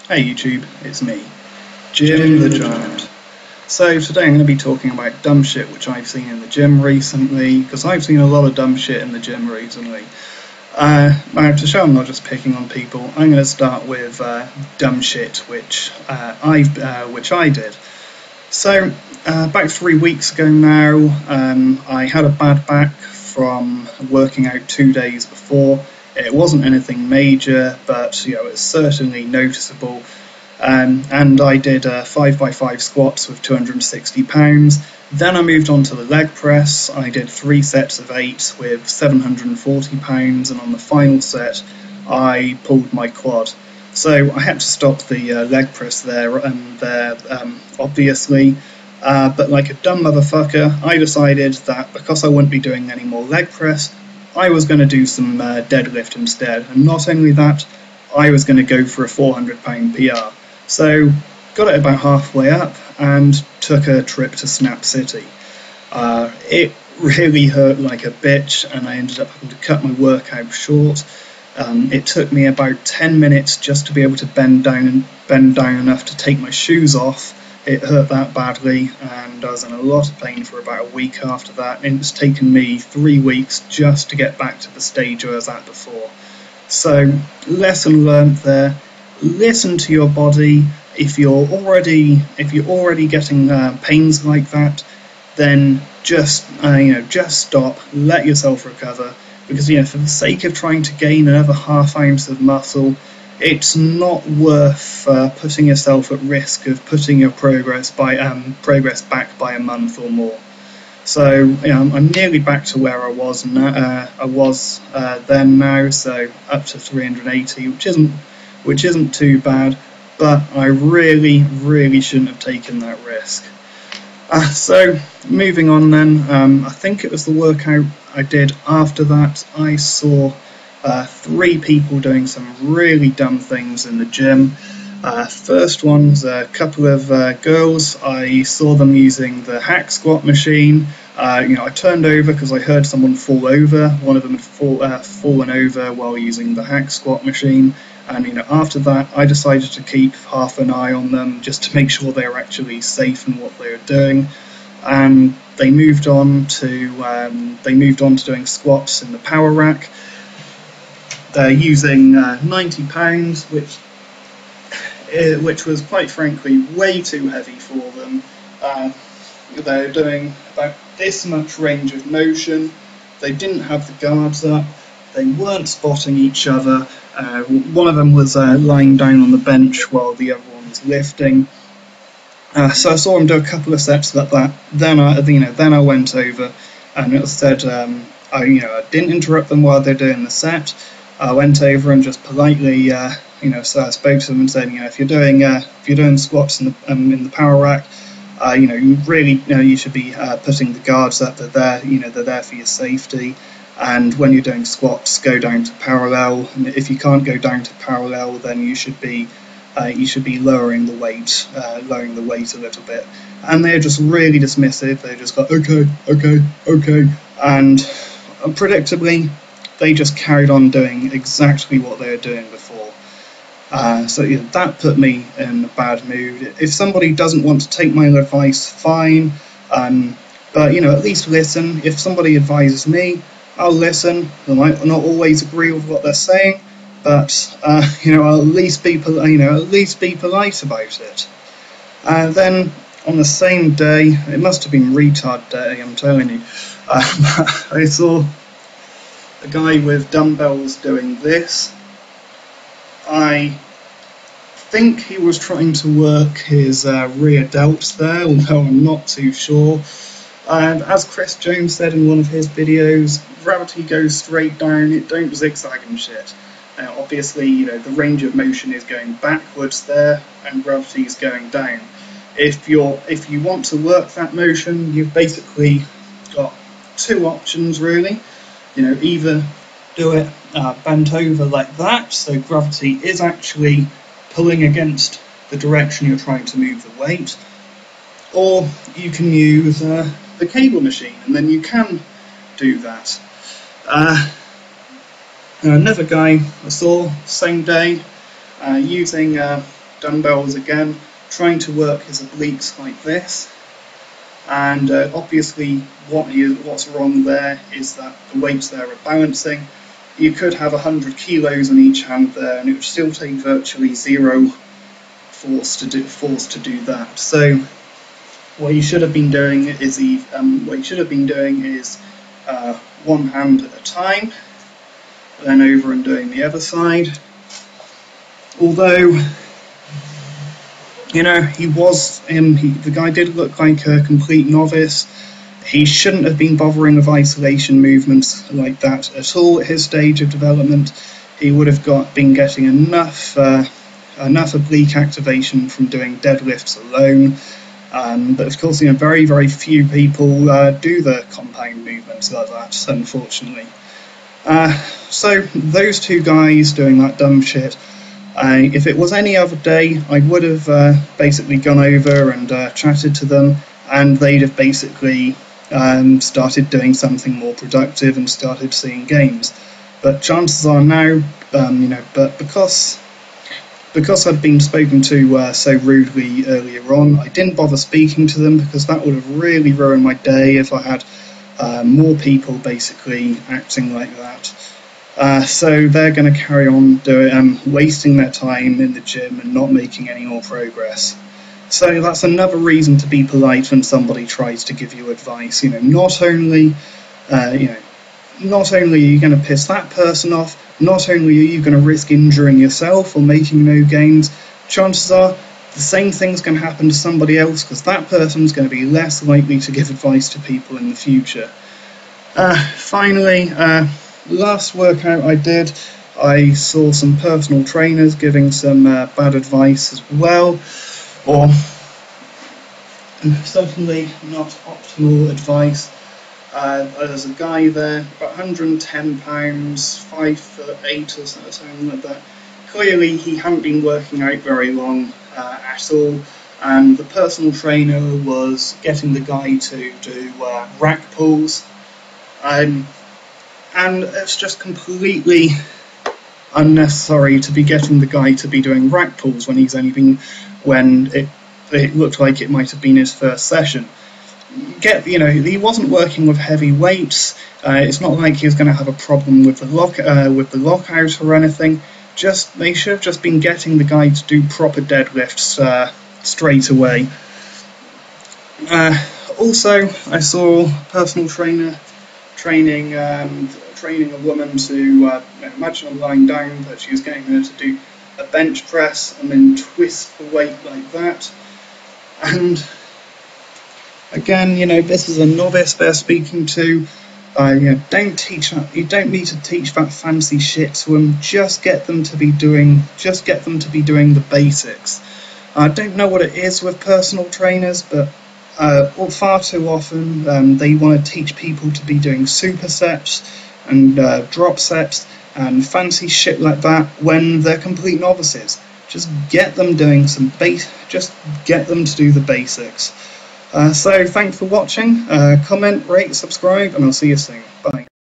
Hey YouTube, it's me, Jim the Giant. So today I'm going to be talking about dumb shit which I've seen in the gym recently, because I've seen a lot of dumb shit in the gym recently. Now to show I'm not just picking on people, I'm going to start with dumb shit which I did. So about 3 weeks ago now, I had a bad back from working out 2 days before. It wasn't anything major, but it's certainly noticeable. And I did 5x5 squats with 260 pounds. Then I moved on to the leg press. I did 3 sets of 8 with 740 pounds, and on the final set, I pulled my quad. So I had to stop the leg press there, obviously. But like a dumb motherfucker, I decided that because I wouldn't be doing any more leg press, I was going to do some deadlift instead. And not only that, I was going to go for a 400-pound PR. So got it about halfway up and took a trip to Snap City. It really hurt like a bitch, and I ended up having to cut my workout short. It took me about 10 minutes just to be able to bend down enough to take my shoes off. It hurt that badly, and I was in a lot of pain for about a week after that, and it's taken me 3 weeks just to get back to the stage I was at before. So, lesson learned there. Listen to your body. If you're already getting pains like that, then just stop, let yourself recover, because for the sake of trying to gain another half ounce of muscle, it's not worth putting yourself at risk of putting your progress back by a month or more. So I'm nearly back to where I was now. Then now, so up to 380, which isn't too bad, but I really shouldn't have taken that risk. So moving on then, I think it was the workout I did after that. I saw 3 people doing some really dumb things in the gym. First one's a couple of girls. I saw them using the hack squat machine. I turned over because I heard someone fall over. One of them had fallen over while using the hack squat machine. And after that, I decided to keep half an eye on them just to make sure they were actually safe in what they were doing. And they moved on to doing squats in the power rack. They're using 90 pounds, which was quite frankly way too heavy for them. They're doing about this much range of motion. They didn't have the guards up. They weren't spotting each other. One of them was lying down on the bench while the other one was lifting. So I saw them do a couple of sets like that. Then I went over and said, I didn't interrupt them while they're doing the set. I went over and just politely, so I spoke to them and said, if you're doing squats in the power rack, you should be putting the guards up. They're there for your safety. And when you're doing squats, go down to parallel. And if you can't go down to parallel, then you should be lowering the weight a little bit. And they're just really dismissive. They just go, okay, and predictably, they just carried on doing exactly what they were doing before. So that put me in a bad mood. If somebody doesn't want to take my advice, fine. But at least listen. If somebody advises me, I'll listen. I might not always agree with what they're saying, but I'll at least be polite about it. Then on the same day, it must have been retard day, I'm telling you. I saw a guy with dumbbells doing this. I think he was trying to work his rear delts there, although I'm not too sure. And as Chris Jones said in one of his videos, gravity goes straight down, it don't zigzag and shit. Now obviously, the range of motion is going backwards there, and gravity is going down. If you want to work that motion, you've basically got 2 options really. Either do it bent over like that, so gravity is actually pulling against the direction you're trying to move the weight, or you can use the cable machine, and then you can do that. Another guy I saw same day using dumbbells again, trying to work his obliques like this. And obviously what's wrong there is that the weights there are balancing. You could have 100 kilos on each hand there, and it would still take virtually zero force to do that. So what you should have been doing is one hand at a time, then over and doing the other side. Although, you know, the guy did look like a complete novice. He shouldn't have been bothering with isolation movements like that at all at his stage of development. He would have been getting enough oblique activation from doing deadlifts alone. But of course, you know, very, very few people do the compound movements like that, unfortunately. So those two guys doing that dumb shit, if it was any other day, I would have basically gone over and chatted to them, and they'd have basically started doing something more productive and started seeing gains. But chances are now, you know, but because I'd been spoken to so rudely earlier on, I didn't bother speaking to them, because that would have really ruined my day if I had more people basically acting like that. So they're going to carry on wasting their time in the gym and not making any more progress. So that's another reason to be polite when somebody tries to give you advice. You know, not only are you going to piss that person off, not only are you going to risk injuring yourself or making no gains, chances are the same thing's going to happen to somebody else, because that person's going to be less likely to give advice to people in the future. Finally, last workout I did, I saw some personal trainers giving some bad advice as well, or certainly not optimal advice. There's a guy there, about 110 pounds, 5'8" or something like that. Clearly he hadn't been working out very long at all, and the personal trainer was getting the guy to do rack pulls, and it's just completely unnecessary to be getting the guy to be doing rack pulls when it looked like it might have been his first session. He wasn't working with heavy weights. It's not like he was going to have a problem with the lockout or anything. They should have just been getting the guy to do proper deadlifts straight away. Also, I saw a personal trainer training a woman to imagine her lying down, but she was getting her to do a bench press and then twist the weight like that. And again, you know, this is a novice they're speaking to. You don't need to teach that fancy shit to them. Just get them to be doing the basics. I don't know what it is with personal trainers, but far too often they want to teach people to be doing supersets and drop sets and fancy shit like that when they're complete novices. Just get them doing just get them to do the basics. So thanks for watching. Comment, rate, subscribe, and I'll see you soon. Bye.